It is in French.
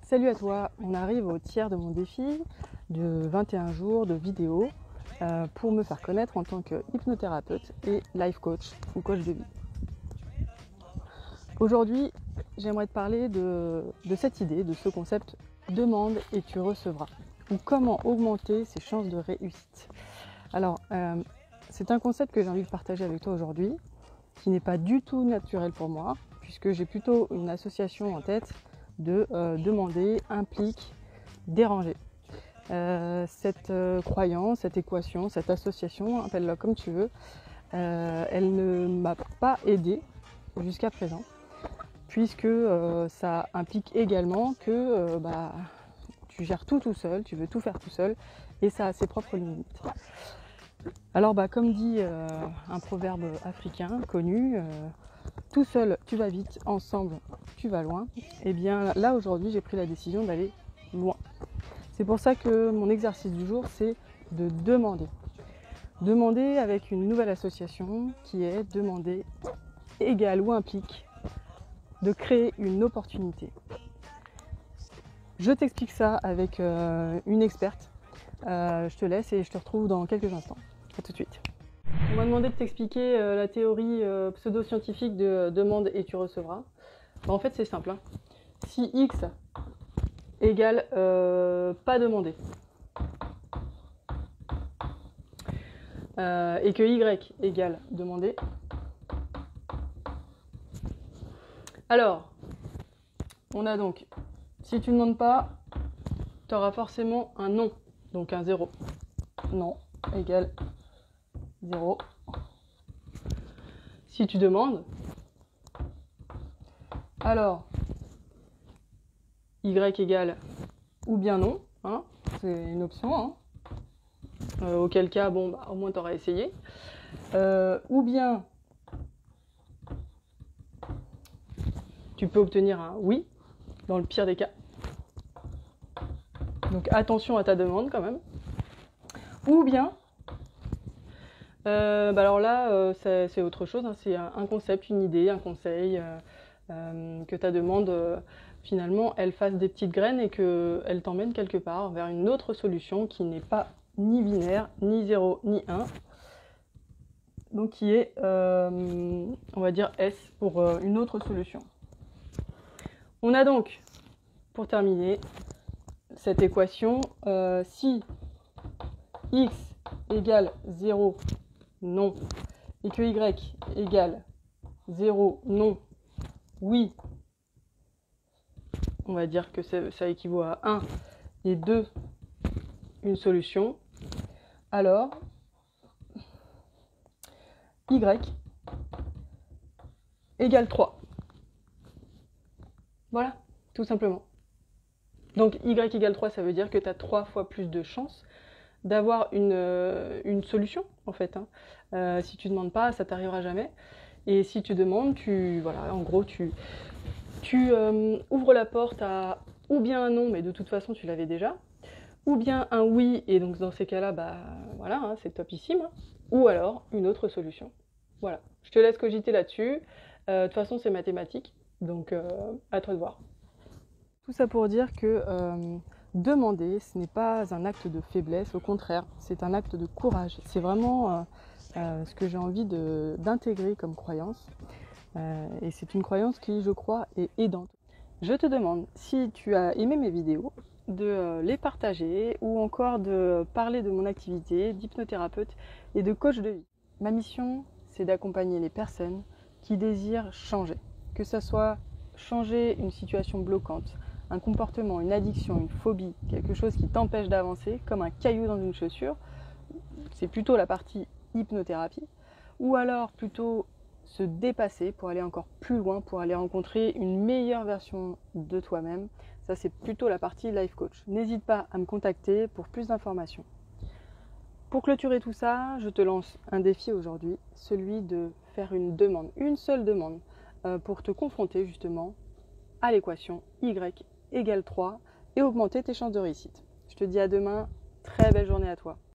Salut à toi, on arrive au tiers de mon défi de 21 jours de vidéos pour me faire connaître en tant que hypnothérapeute et life coach ou coach de vie. Aujourd'hui, j'aimerais te parler de cette idée, de ce concept « demande et tu recevras » ou comment augmenter ses chances de réussite. Alors, c'est un concept que j'ai envie de partager avec toi aujourd'hui, qui n'est pas du tout naturel pour moi, puisque j'ai plutôt une association en tête de demander implique déranger. Cette croyance, cette équation, cette association, appelle-la comme tu veux, elle ne m'a pas aidée jusqu'à présent, puisque ça implique également que tu gères tout seul, tu veux tout faire tout seul, et ça a ses propres limites. Alors comme dit un proverbe africain connu, tout seul tu vas vite, ensemble tu vas loin. Et bien là aujourd'hui j'ai pris la décision d'aller loin. C'est pour ça que mon exercice du jour c'est de demander. Demander avec une nouvelle association qui est demander égale ou implique de créer une opportunité. Je t'explique ça avec une experte. Je te laisse et je te retrouve dans quelques instants. A tout de suite. On m'a demandé de t'expliquer la théorie pseudo-scientifique de demande et tu recevras. En fait, c'est simple. Si X égale pas demandé et que Y égale demandé, alors on a donc, si tu ne demandes pas, tu auras forcément un non, donc un 0. Non égale 0. Si tu demandes, alors Y égale ou bien non, hein, c'est une option, hein. Auquel cas, au moins tu auras essayé. Ou bien tu peux obtenir un oui, dans le pire des cas. Donc attention à ta demande quand même. Ou bien, alors là, c'est autre chose, hein, c'est un concept, une idée, un conseil, que ta demande, finalement, elle fasse des petites graines et qu'elle t'emmène quelque part vers une autre solution qui n'est pas ni binaire, ni 0, ni 1. Donc qui est, on va dire S pour une autre solution. On a donc, pour terminer, cette équation, si X égale 0, non, et que Y égale 0, non, oui, on va dire que ça équivaut à 1 et 2, une solution, alors Y égale 3. Voilà, tout simplement. Donc Y égale 3, ça veut dire que tu as 3 fois plus de chances d'avoir une solution, en fait. Hein. Si tu ne demandes pas, ça t'arrivera jamais. Et si tu demandes, en gros, tu ouvres la porte à ou bien un non, mais de toute façon, tu l'avais déjà, ou bien un oui, et donc dans ces cas-là, voilà, hein, c'est topissime, hein. Ou alors une autre solution. Voilà, je te laisse cogiter là-dessus. De toute façon, c'est mathématique, donc à toi de voir. Tout ça pour dire que demander, ce n'est pas un acte de faiblesse, au contraire, c'est un acte de courage. C'est vraiment ce que j'ai envie d'intégrer comme croyance. Et c'est une croyance qui, je crois, est aidante. Je te demande, si tu as aimé mes vidéos, de les partager ou encore de parler de mon activité d'hypnothérapeute et de coach de vie. Ma mission, c'est d'accompagner les personnes qui désirent changer, que ce soit changer une situation bloquante, un comportement, une addiction, une phobie, quelque chose qui t'empêche d'avancer, comme un caillou dans une chaussure, c'est plutôt la partie hypnothérapie, ou alors plutôt se dépasser pour aller encore plus loin, pour aller rencontrer une meilleure version de toi-même. Ça, c'est plutôt la partie life coach. N'hésite pas à me contacter pour plus d'informations. Pour clôturer tout ça, je te lance un défi aujourd'hui, celui de faire une demande, une seule demande, pour te confronter justement à l'équation Y égale 3 et augmenter tes chances de réussite. Je te dis à demain, très belle journée à toi.